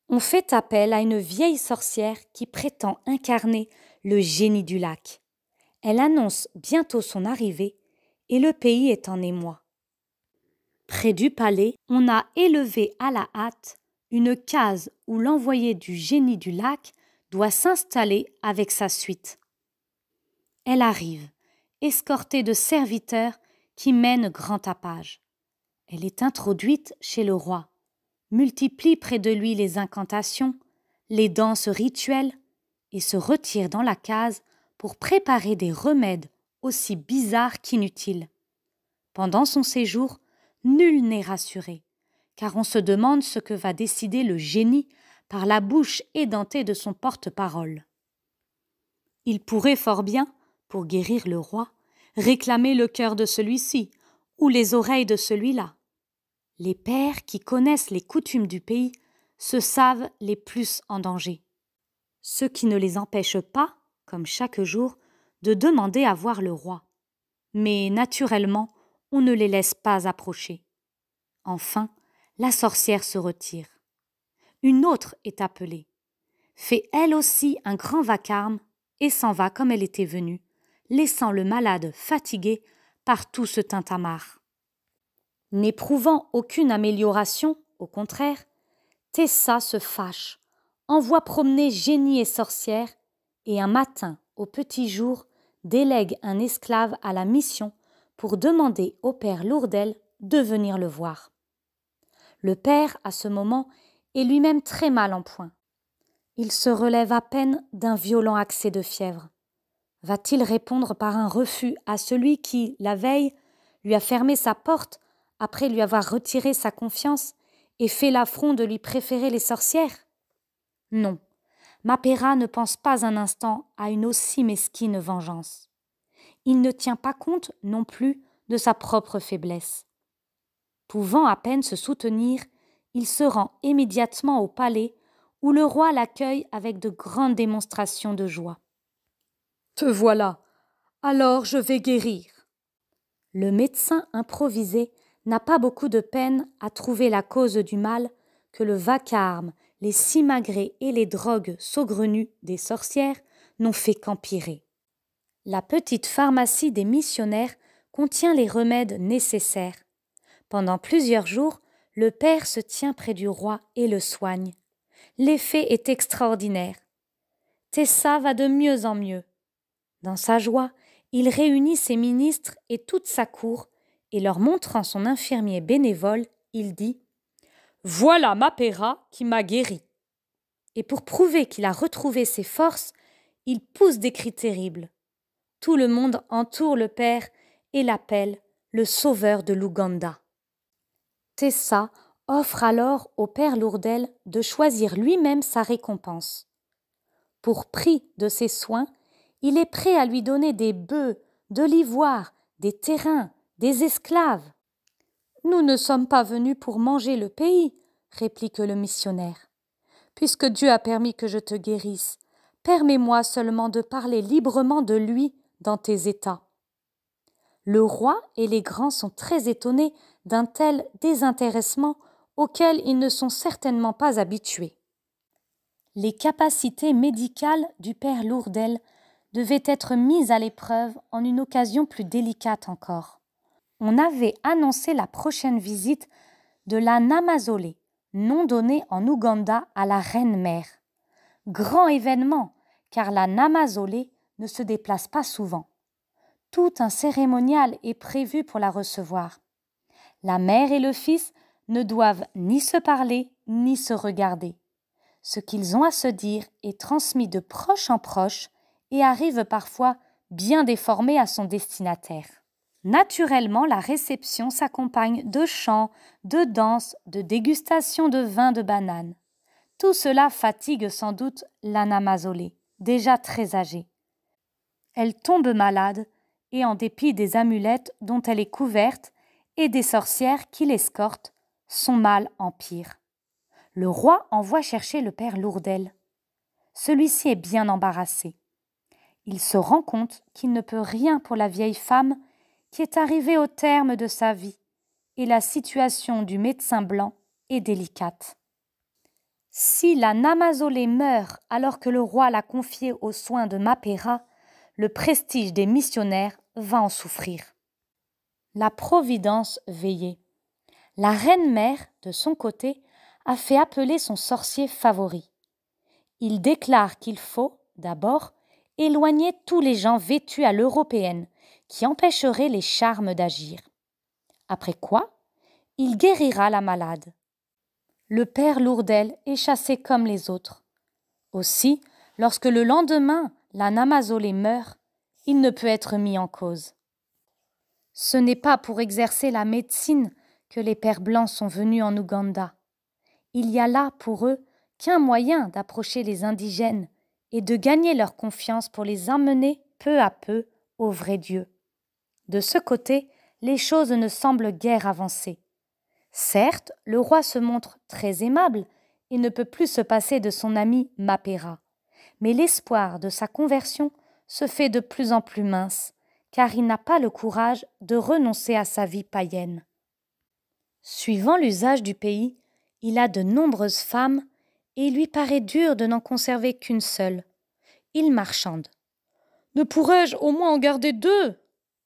On fait appel à une vieille sorcière qui prétend incarner le génie du lac. Elle annonce bientôt son arrivée et le pays est en émoi. Près du palais, on a élevé à la hâte une case où l'envoyé du génie du lac doit s'installer avec sa suite. Elle arrive, escortée de serviteurs qui mènent grand tapage. Elle est introduite chez le roi, multiplie près de lui les incantations, les danses rituelles, et se retire dans la case pour préparer des remèdes aussi bizarres qu'inutiles. Pendant son séjour, nul n'est rassuré, car on se demande ce que va décider le génie par la bouche édentée de son porte-parole. Il pourrait fort bien, pour guérir le roi, réclamer le cœur de celui-ci ou les oreilles de celui-là. Les pères qui connaissent les coutumes du pays se savent les plus en danger, ce qui ne les empêche pas, comme chaque jour, de demander à voir le roi. Mais naturellement, on ne les laisse pas approcher. Enfin, la sorcière se retire. Une autre est appelée, fait elle aussi un grand vacarme et s'en va comme elle était venue, laissant le malade fatigué par tout ce tintamarre. N'éprouvant aucune amélioration, au contraire, Tessa se fâche, envoie promener génie et sorcière, et un matin, au petit jour, délègue un esclave à la mission pour demander au père Lourdel de venir le voir. Le père, à ce moment, est lui-même très mal en point. Il se relève à peine d'un violent accès de fièvre. Va-t-il répondre par un refus à celui qui, la veille, lui a fermé sa porte après lui avoir retiré sa confiance et fait l'affront de lui préférer les sorcières? Non, Mapera ne pense pas un instant à une aussi mesquine vengeance. Il ne tient pas compte non plus de sa propre faiblesse. Pouvant à peine se soutenir, il se rend immédiatement au palais où le roi l'accueille avec de grandes démonstrations de joie. « Te voilà, alors je vais guérir. » Le médecin improvisé n'a pas beaucoup de peine à trouver la cause du mal que le vacarme, les simagrées et les drogues saugrenues des sorcières n'ont fait qu'empirer. La petite pharmacie des missionnaires contient les remèdes nécessaires. Pendant plusieurs jours, le père se tient près du roi et le soigne. L'effet est extraordinaire. Tessa va de mieux en mieux. Dans sa joie, il réunit ses ministres et toute sa cour, et leur montrant son infirmier bénévole, il dit « Voilà Mapera qui m'a guéri. » Et pour prouver qu'il a retrouvé ses forces, il pousse des cris terribles. Tout le monde entoure le père et l'appelle le sauveur de l'Ouganda. Tessa offre alors au père Lourdel de choisir lui-même sa récompense. Pour prix de ses soins, il est prêt à lui donner des bœufs, de l'ivoire, des terrains, des esclaves. « Nous ne sommes pas venus pour manger le pays, » réplique le missionnaire. « Puisque Dieu a permis que je te guérisse, permets-moi seulement de parler librement de lui dans tes états. » Le roi et les grands sont très étonnés d'un tel désintéressement auquel ils ne sont certainement pas habitués. Les capacités médicales du père Lourdel devaient être mises à l'épreuve en une occasion plus délicate encore. On avait annoncé la prochaine visite de la Namazolé, nom donné en Ouganda à la reine-mère. Grand événement, car la Namazolé ne se déplace pas souvent. Tout un cérémonial est prévu pour la recevoir. La mère et le fils ne doivent ni se parler ni se regarder. Ce qu'ils ont à se dire est transmis de proche en proche et arrive parfois bien déformé à son destinataire. Naturellement, la réception s'accompagne de chants, de danses, de dégustations de vin de banane. Tout cela fatigue sans doute la Namazolé, déjà très âgée. Elle tombe malade et en dépit des amulettes dont elle est couverte et des sorcières qui l'escortent, son mal empire. Le roi envoie chercher le père Lourdel. Celui-ci est bien embarrassé. Il se rend compte qu'il ne peut rien pour la vieille femme qui est arrivée au terme de sa vie, et la situation du médecin blanc est délicate. « Si la Namazolé meurt alors que le roi l'a confiée aux soins de Mapera, le prestige des missionnaires va en souffrir. La Providence veillait. La reine-mère, de son côté, a fait appeler son sorcier favori. Il déclare qu'il faut, d'abord, éloigner tous les gens vêtus à l'européenne qui empêcheraient les charmes d'agir. Après quoi, il guérira la malade. Le père Lourdel est chassé comme les autres. Aussi, lorsque le lendemain la Namazolé meurt, il ne peut être mis en cause. Ce n'est pas pour exercer la médecine que les pères blancs sont venus en Ouganda. Il y a là pour eux qu'un moyen d'approcher les indigènes et de gagner leur confiance pour les amener peu à peu au vrai Dieu. De ce côté, les choses ne semblent guère avancer. Certes, le roi se montre très aimable et ne peut plus se passer de son ami Mapera, mais l'espoir de sa conversion se fait de plus en plus mince, car il n'a pas le courage de renoncer à sa vie païenne. Suivant l'usage du pays, il a de nombreuses femmes et il lui paraît dur de n'en conserver qu'une seule. Il marchande. « Ne pourrais-je au moins en garder 2 ?»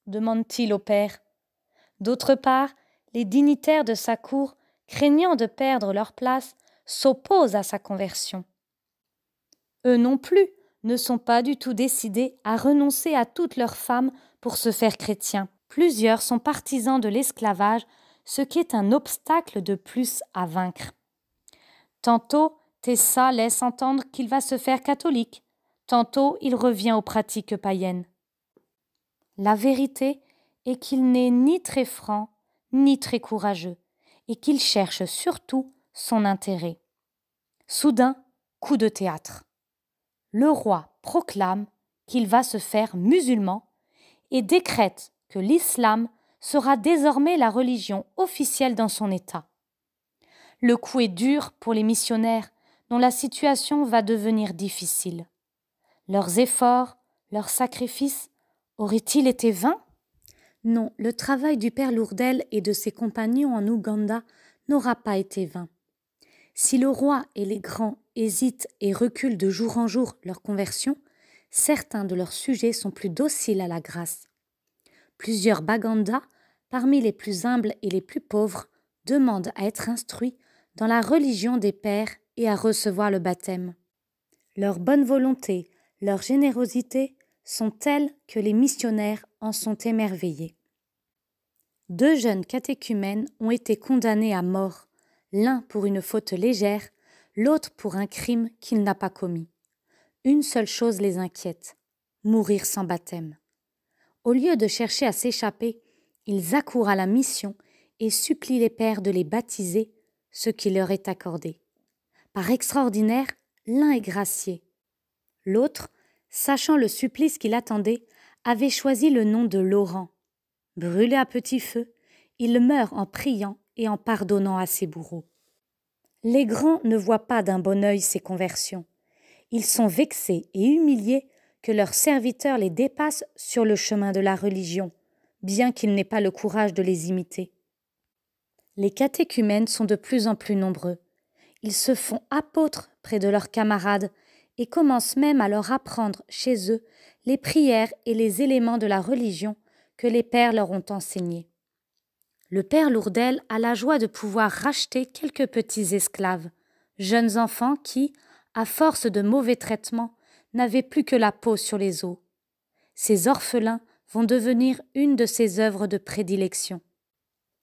demande-t-il au père. D'autre part, les dignitaires de sa cour, craignant de perdre leur place, s'opposent à sa conversion. Eux non plus ne sont pas du tout décidés à renoncer à toutes leurs femmes pour se faire chrétiens. Plusieurs sont partisans de l'esclavage, ce qui est un obstacle de plus à vaincre. Tantôt, Tessa laisse entendre qu'il va se faire catholique, tantôt il revient aux pratiques païennes. La vérité est qu'il n'est ni très franc, ni très courageux, et qu'il cherche surtout son intérêt. Soudain, coup de théâtre. Le roi proclame qu'il va se faire musulman et décrète que l'islam sera désormais la religion officielle dans son État. Le coup est dur pour les missionnaires dont la situation va devenir difficile. Leurs efforts, leurs sacrifices, auraient-ils été vains ? Non, le travail du père Lourdel et de ses compagnons en Ouganda n'aura pas été vain. Si le roi et les grands hésitent et reculent de jour en jour leur conversion, certains de leurs sujets sont plus dociles à la grâce. Plusieurs Baganda, parmi les plus humbles et les plus pauvres, demandent à être instruits dans la religion des pères et à recevoir le baptême. Leur bonne volonté, leur générosité sont telles que les missionnaires en sont émerveillés. 2 jeunes catéchumènes ont été condamnés à mort, l'un pour une faute légère, l'autre pour un crime qu'il n'a pas commis. Une seule chose les inquiète, mourir sans baptême. Au lieu de chercher à s'échapper, ils accourent à la mission et supplient les pères de les baptiser, ce qui leur est accordé. Par extraordinaire, l'un est gracié. L'autre, sachant le supplice qui l'attendait, avait choisi le nom de Laurent. Brûlé à petit feu, il meurt en priant et en pardonnant à ses bourreaux. Les grands ne voient pas d'un bon œil ces conversions. Ils sont vexés et humiliés que leurs serviteurs les dépassent sur le chemin de la religion, bien qu'ils n'aient pas le courage de les imiter. Les catéchumènes sont de plus en plus nombreux. Ils se font apôtres près de leurs camarades et commencent même à leur apprendre chez eux les prières et les éléments de la religion que les pères leur ont enseignés. Le père Lourdel a la joie de pouvoir racheter quelques petits esclaves, jeunes enfants qui, à force de mauvais traitements, n'avaient plus que la peau sur les os. Ces orphelins vont devenir une de ses œuvres de prédilection.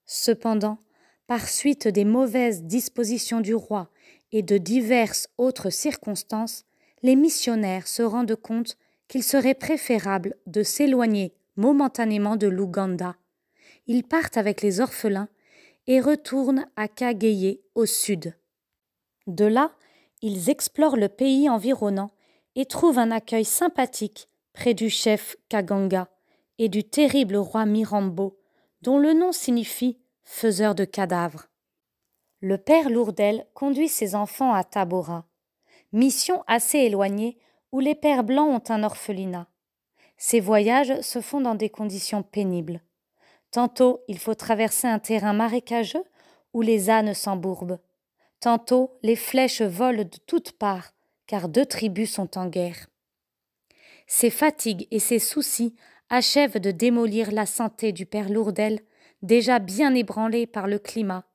Cependant, par suite des mauvaises dispositions du roi et de diverses autres circonstances, les missionnaires se rendent compte qu'il serait préférable de s'éloigner momentanément de l'Ouganda. Ils partent avec les orphelins et retournent à Kageye au sud. De là, ils explorent le pays environnant et trouvent un accueil sympathique près du chef Kaganga et du terrible roi Mirambo, dont le nom signifie « faiseur de cadavres ». Le père Lourdel conduit ses enfants à Tabora, mission assez éloignée où les pères blancs ont un orphelinat. Ces voyages se font dans des conditions pénibles. Tantôt, il faut traverser un terrain marécageux où les ânes s'embourbent. Tantôt, les flèches volent de toutes parts, car 2 tribus sont en guerre. Ses fatigues et ses soucis achèvent de démolir la santé du père Lourdel, déjà bien ébranlé par le climat,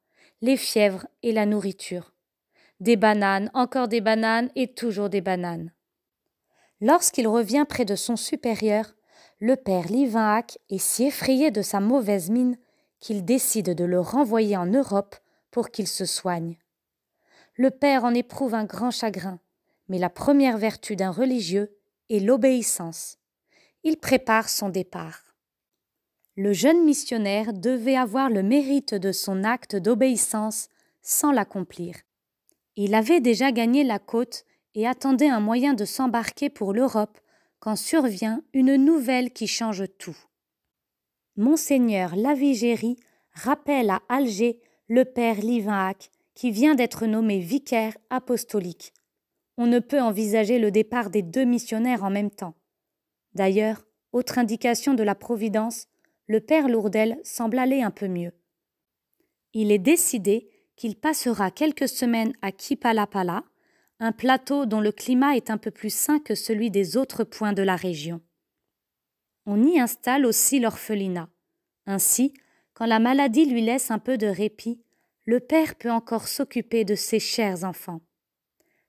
les fièvres et la nourriture. Des bananes, encore des bananes et toujours des bananes. Lorsqu'il revient près de son supérieur, le père Livinhac est si effrayé de sa mauvaise mine qu'il décide de le renvoyer en Europe pour qu'il se soigne. Le père en éprouve un grand chagrin, mais la première vertu d'un religieux est l'obéissance. Il prépare son départ. Le jeune missionnaire devait avoir le mérite de son acte d'obéissance sans l'accomplir. Il avait déjà gagné la côte et attendait un moyen de s'embarquer pour l'Europe quand survient une nouvelle qui change tout. Monseigneur Lavigérie rappelle à Alger le père Livinhac qui vient d'être nommé vicaire apostolique. On ne peut envisager le départ des 2 missionnaires en même temps. D'ailleurs, autre indication de la Providence, le père Lourdel semble aller un peu mieux. Il est décidé qu'il passera quelques semaines à Kipalapala, un plateau dont le climat est un peu plus sain que celui des autres points de la région. On y installe aussi l'orphelinat. Ainsi, quand la maladie lui laisse un peu de répit, le père peut encore s'occuper de ses chers enfants.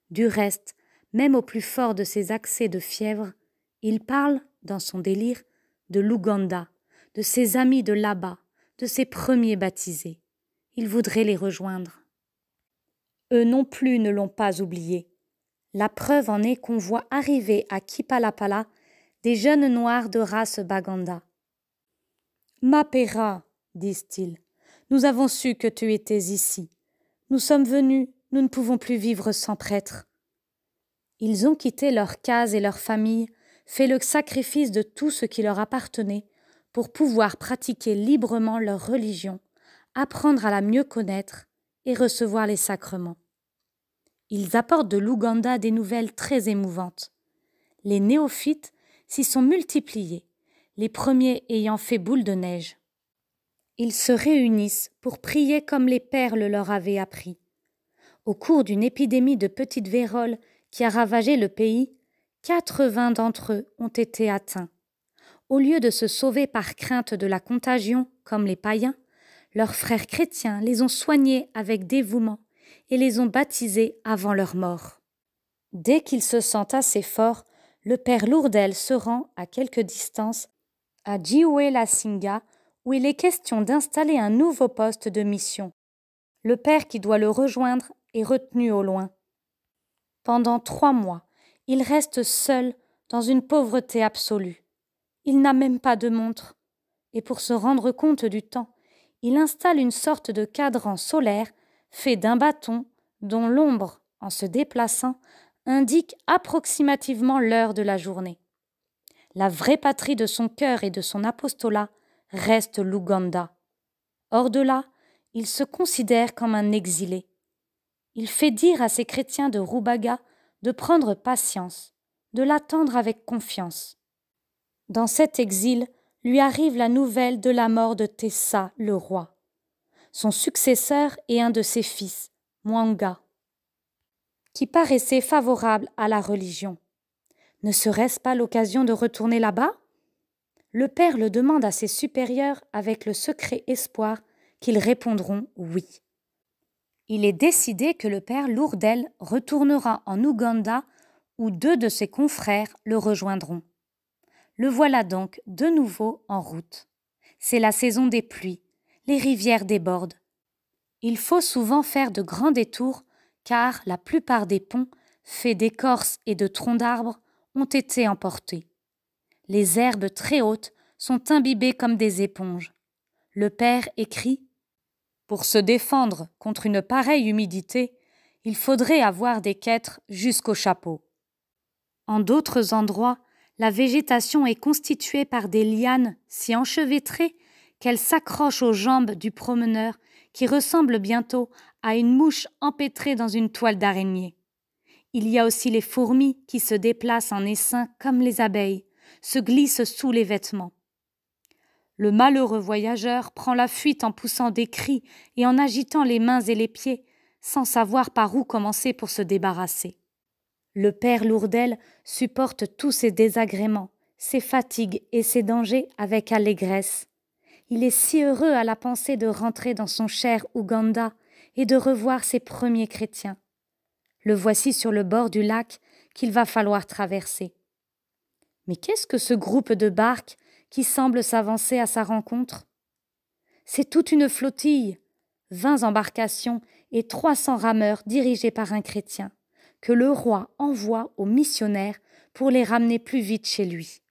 Du reste, même au plus fort de ses accès de fièvre, il parle, dans son délire, de l'Ouganda, de ses amis de là-bas, de ses premiers baptisés. Il voudrait les rejoindre. Eux non plus ne l'ont pas oublié. La preuve en est qu'on voit arriver à Kipalapala des jeunes noirs de race Baganda. « Mapera, disent-ils, nous avons su que tu étais ici. Nous sommes venus, nous ne pouvons plus vivre sans prêtre. » Ils ont quitté leur case et leur famille, fait le sacrifice de tout ce qui leur appartenait pour pouvoir pratiquer librement leur religion, apprendre à la mieux connaître et recevoir les sacrements. Ils apportent de l'Ouganda des nouvelles très émouvantes. Les néophytes s'y sont multipliés, les premiers ayant fait boule de neige. Ils se réunissent pour prier comme les pères le leur avaient appris. Au cours d'une épidémie de petite vérole qui a ravagé le pays, 80 d'entre eux ont été atteints. Au lieu de se sauver par crainte de la contagion, comme les païens, leurs frères chrétiens les ont soignés avec dévouement et les ont baptisés avant leur mort. Dès qu'ils se sentent assez forts, le père Lourdel se rend à quelque distance à Djioué-la-Singa, où il est question d'installer un nouveau poste de mission. Le père qui doit le rejoindre est retenu au loin. Pendant 3 mois, il reste seul dans une pauvreté absolue. Il n'a même pas de montre. Et pour se rendre compte du temps, il installe une sorte de cadran solaire fait d'un bâton dont l'ombre, en se déplaçant, indique approximativement l'heure de la journée. La vraie patrie de son cœur et de son apostolat reste l'Ouganda. Hors de là, il se considère comme un exilé. Il fait dire à ses chrétiens de Rubaga de prendre patience, de l'attendre avec confiance. Dans cet exil, lui arrive la nouvelle de la mort de Tessa, le roi. Son successeur est un de ses fils, Mwanga, qui paraissait favorable à la religion. Ne serait-ce pas l'occasion de retourner là-bas ? Le père le demande à ses supérieurs avec le secret espoir qu'ils répondront oui. Il est décidé que le père Lourdel retournera en Ouganda où 2 de ses confrères le rejoindront. Le voilà donc de nouveau en route. C'est la saison des pluies, les rivières débordent. Il faut souvent faire de grands détours car la plupart des ponts, faits d'écorce et de troncs d'arbres, ont été emportés. Les herbes très hautes sont imbibées comme des éponges. Le père écrit « Pour se défendre contre une pareille humidité, il faudrait avoir des quêtres jusqu'au chapeau. » En d'autres endroits, la végétation est constituée par des lianes si enchevêtrées qu'elles s'accrochent aux jambes du promeneur qui ressemble bientôt à une mouche empêtrée dans une toile d'araignée. Il y a aussi les fourmis qui se déplacent en essaim comme les abeilles, se glissent sous les vêtements. Le malheureux voyageur prend la fuite en poussant des cris et en agitant les mains et les pieds, sans savoir par où commencer pour se débarrasser. Le père Lourdel supporte tous ses désagréments, ses fatigues et ses dangers avec allégresse. Il est si heureux à la pensée de rentrer dans son cher Ouganda et de revoir ses premiers chrétiens. Le voici sur le bord du lac qu'il va falloir traverser. Mais qu'est-ce que ce groupe de barques qui semble s'avancer à sa rencontre? C'est toute une flottille, 20 embarcations et 300 rameurs dirigés par un chrétien, que le roi envoie aux missionnaires pour les ramener plus vite chez lui.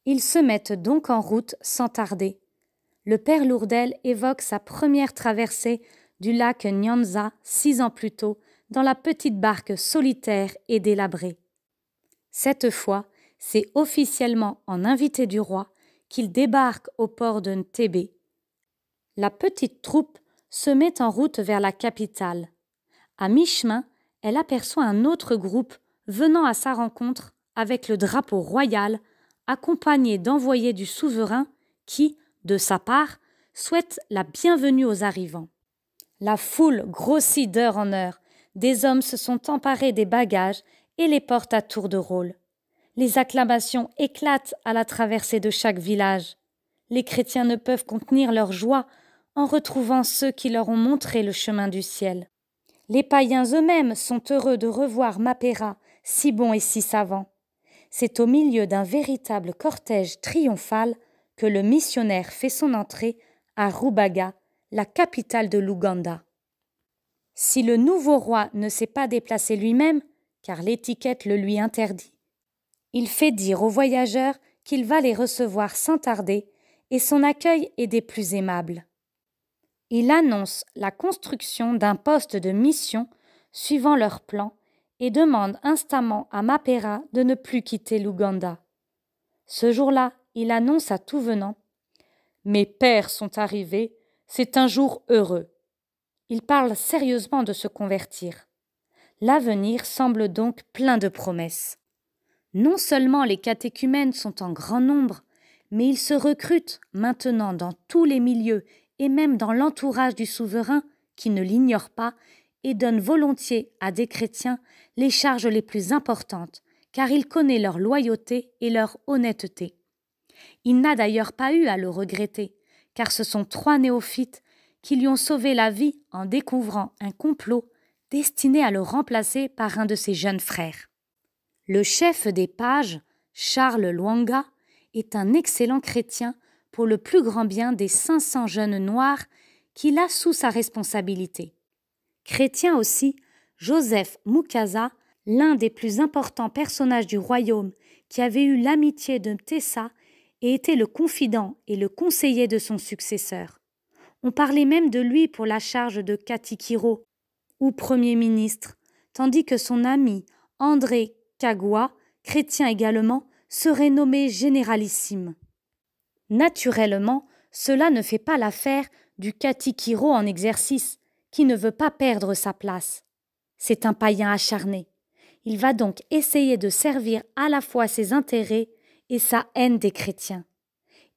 Ils se mettent donc en route sans tarder. Le père Lourdel évoque sa première traversée du lac Nyanza 6 ans plus tôt dans la petite barque solitaire et délabrée. Cette fois, c'est officiellement en invité du roi qu'il débarque au port de Ntébé. La petite troupe se met en route vers la capitale. À mi-chemin, elle aperçoit un autre groupe venant à sa rencontre avec le drapeau royal, accompagné d'envoyés du souverain qui, de sa part, souhaite la bienvenue aux arrivants. La foule grossit d'heure en heure, des hommes se sont emparés des bagages et les portent à tour de rôle. Les acclamations éclatent à la traversée de chaque village. Les chrétiens ne peuvent contenir leur joie en retrouvant ceux qui leur ont montré le chemin du ciel. Les païens eux-mêmes sont heureux de revoir Mapera, si bon et si savant. C'est au milieu d'un véritable cortège triomphal que le missionnaire fait son entrée à Rubaga, la capitale de l'Ouganda. Si le nouveau roi ne s'est pas déplacé lui-même, car l'étiquette le lui interdit, il fait dire aux voyageurs qu'il va les recevoir sans tarder et son accueil est des plus aimables. Il annonce la construction d'un poste de mission suivant leur plan et demande instamment à Mapera de ne plus quitter l'Ouganda. Ce jour-là, il annonce à tout venant « Mes pères sont arrivés, c'est un jour heureux ». Il parle sérieusement de se convertir. L'avenir semble donc plein de promesses. Non seulement les catéchumènes sont en grand nombre, mais ils se recrutent maintenant dans tous les milieux et même dans l'entourage du souverain, qui ne l'ignore pas, et donne volontiers à des chrétiens les charges les plus importantes, car il connaît leur loyauté et leur honnêteté. Il n'a d'ailleurs pas eu à le regretter, car ce sont 3 néophytes qui lui ont sauvé la vie en découvrant un complot destiné à le remplacer par un de ses jeunes frères. Le chef des pages, Charles Lwanga, est un excellent chrétien pour le plus grand bien des 500 jeunes noirs qu'il a sous sa responsabilité. Chrétien aussi, Joseph Mukasa, l'un des plus importants personnages du royaume qui avait eu l'amitié de Mtesa et était le confident et le conseiller de son successeur. On parlait même de lui pour la charge de Katikiro, ou Premier ministre, tandis que son ami André Kagwa, chrétien également, serait nommé généralissime. Naturellement, cela ne fait pas l'affaire du Katikiro en exercice, qui ne veut pas perdre sa place. C'est un païen acharné. Il va donc essayer de servir à la fois ses intérêts et sa haine des chrétiens.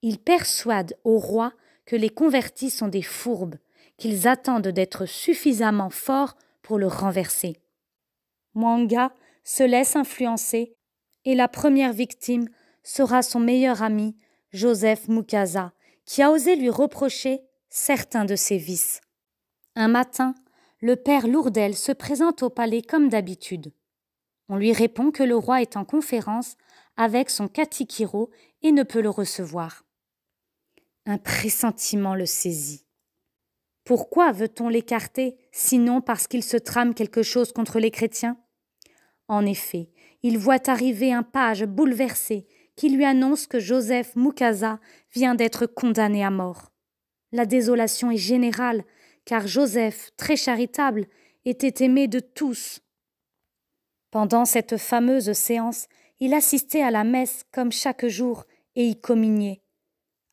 Il persuade au roi que les convertis sont des fourbes, qu'ils attendent d'être suffisamment forts pour le renverser. Mwanga se laisse influencer et la première victime sera son meilleur ami, Joseph Mukasa, qui a osé lui reprocher certains de ses vices. Un matin, le père Lourdel se présente au palais comme d'habitude. On lui répond que le roi est en conférence avec son Katikiro et ne peut le recevoir. Un pressentiment le saisit. Pourquoi veut-on l'écarter, sinon parce qu'il se trame quelque chose contre les chrétiens? En effet, il voit arriver un page bouleversé qui lui annonce que Joseph Mukasa vient d'être condamné à mort. La désolation est générale, car Joseph, très charitable, était aimé de tous. Pendant cette fameuse séance, il assistait à la messe comme chaque jour et y communiait.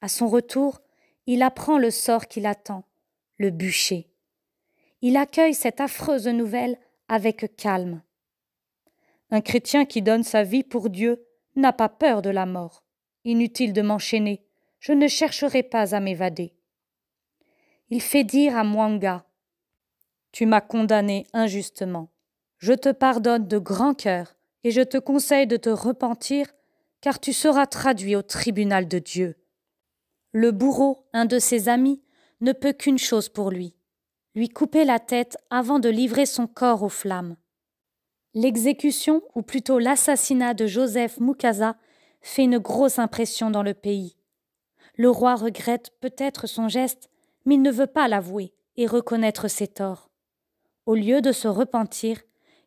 À son retour, il apprend le sort qui l'attend, le bûcher. Il accueille cette affreuse nouvelle avec calme. Un chrétien qui donne sa vie pour Dieu n'a pas peur de la mort. Inutile de m'enchaîner, je ne chercherai pas à m'évader. Il fait dire à Mwanga Tu m'as condamné injustement. Je te pardonne de grand cœur et je te conseille de te repentir, car tu seras traduit au tribunal de Dieu. Le bourreau, un de ses amis, ne peut qu'une chose pour lui couper la tête avant de livrer son corps aux flammes. L'exécution, ou plutôt l'assassinat de Joseph Mukasa, fait une grosse impression dans le pays. Le roi regrette peut-être son geste, mais il ne veut pas l'avouer et reconnaître ses torts. Au lieu de se repentir,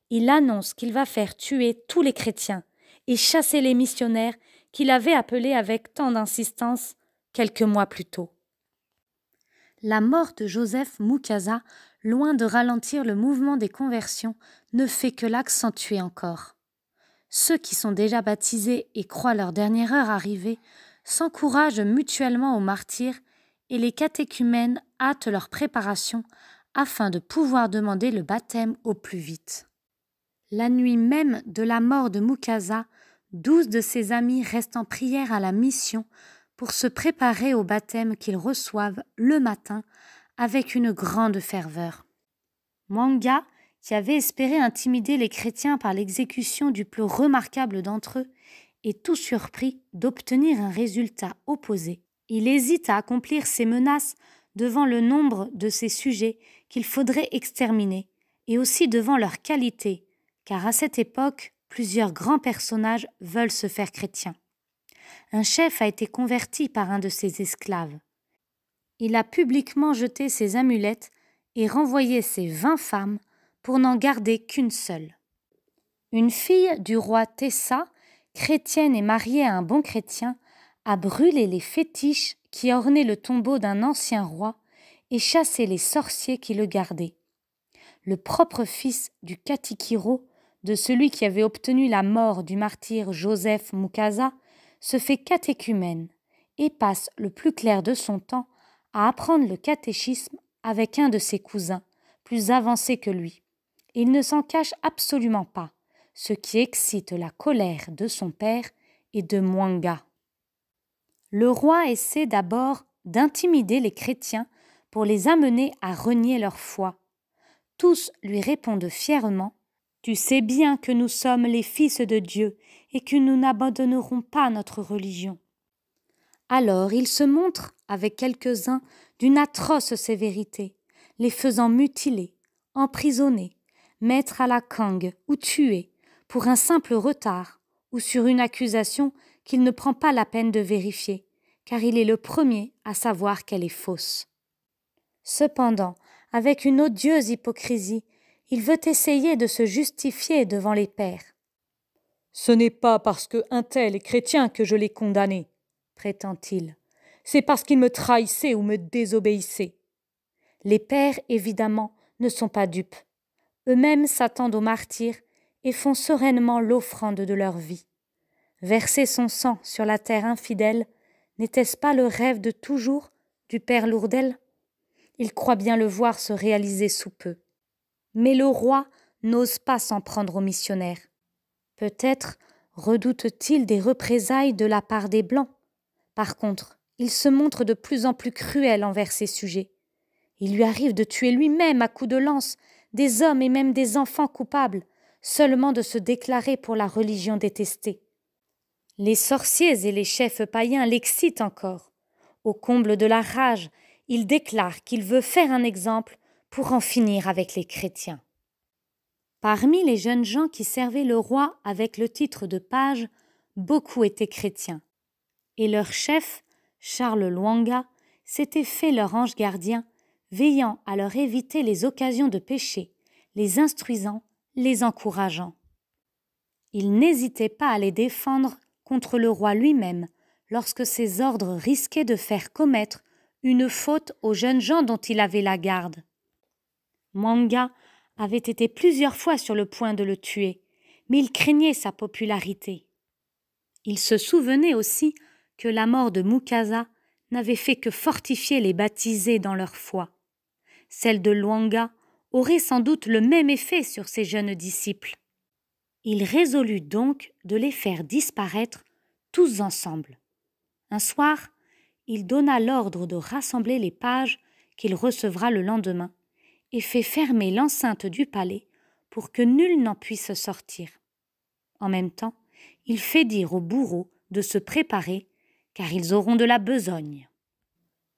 il annonce qu'il va faire tuer tous les chrétiens et chasser les missionnaires qu'il avait appelés avec tant d'insistance quelques mois plus tôt. La mort de Joseph Mukasa, loin de ralentir le mouvement des conversions, ne fait que l'accentuer encore. Ceux qui sont déjà baptisés et croient leur dernière heure arrivée s'encouragent mutuellement au martyre et les catéchumènes hâtent leur préparation afin de pouvoir demander le baptême au plus vite. La nuit même de la mort de Mukasa, 12 de ses amis restent en prière à la mission pour se préparer au baptême qu'ils reçoivent le matin avec une grande ferveur. Mwanga, qui avait espéré intimider les chrétiens par l'exécution du plus remarquable d'entre eux, est tout surpris d'obtenir un résultat opposé. Il hésite à accomplir ses menaces devant le nombre de ses sujets qu'il faudrait exterminer, et aussi devant leur qualité, car à cette époque, plusieurs grands personnages veulent se faire chrétiens. Un chef a été converti par un de ses esclaves. Il a publiquement jeté ses amulettes et renvoyé ses 20 femmes pour n'en garder qu'une seule. Une fille du roi Tessa, chrétienne et mariée à un bon chrétien, a brûlé les fétiches qui ornaient le tombeau d'un ancien roi et chassé les sorciers qui le gardaient. Le propre fils du Katikiro, de celui qui avait obtenu la mort du martyr Joseph Mukasa, se fait catéchumène et passe le plus clair de son temps à apprendre le catéchisme avec un de ses cousins, plus avancé que lui. Il ne s'en cache absolument pas, ce qui excite la colère de son père et de Mwanga. Le roi essaie d'abord d'intimider les chrétiens pour les amener à renier leur foi. Tous lui répondent fièrement « Tu sais bien que nous sommes les fils de Dieu et que nous n'abandonnerons pas notre religion. » Alors il se montre, avec quelques-uns, d'une atroce sévérité, les faisant mutiler, emprisonner, mettre à la cangue ou tuer pour un simple retard ou sur une accusation qu'il ne prend pas la peine de vérifier, car il est le premier à savoir qu'elle est fausse. Cependant, avec une odieuse hypocrisie, il veut essayer de se justifier devant les pairs. « Ce n'est pas parce qu'un tel est chrétien que je l'ai condamné, » prétend-il. « C'est parce qu'il me trahissait ou me désobéissait. » Les pairs, évidemment, ne sont pas dupes. Eux-mêmes s'attendent au martyr et font sereinement l'offrande de leur vie. Verser son sang sur la terre infidèle, n'était-ce pas le rêve de toujours du père Lourdel ? Il croit bien le voir se réaliser sous peu. Mais le roi n'ose pas s'en prendre aux missionnaires. Peut-être redoute-t-il des représailles de la part des Blancs. Par contre, il se montre de plus en plus cruel envers ses sujets. Il lui arrive de tuer lui-même à coups de lance des hommes et même des enfants coupables, seulement de se déclarer pour la religion détestée. Les sorciers et les chefs païens l'excitent encore. Au comble de la rage, il déclare qu'il veut faire un exemple pour en finir avec les chrétiens. Parmi les jeunes gens qui servaient le roi avec le titre de page, beaucoup étaient chrétiens. Et leur chef, Charles Lwanga, s'était fait leur ange gardien, veillant à leur éviter les occasions de péché, les instruisant, les encourageant. Il n'hésitait pas à les défendre contre le roi lui-même lorsque ses ordres risquaient de faire commettre une faute aux jeunes gens dont il avait la garde. Mwanga avait été plusieurs fois sur le point de le tuer, mais il craignait sa popularité. Il se souvenait aussi que la mort de Mukasa n'avait fait que fortifier les baptisés dans leur foi. Celle de Lwanga aurait sans doute le même effet sur ses jeunes disciples. Il résolut donc de les faire disparaître tous ensemble. Un soir, il donna l'ordre de rassembler les pages qu'il recevra le lendemain et fait fermer l'enceinte du palais pour que nul n'en puisse sortir. En même temps, il fait dire aux bourreaux de se préparer, car ils auront de la besogne.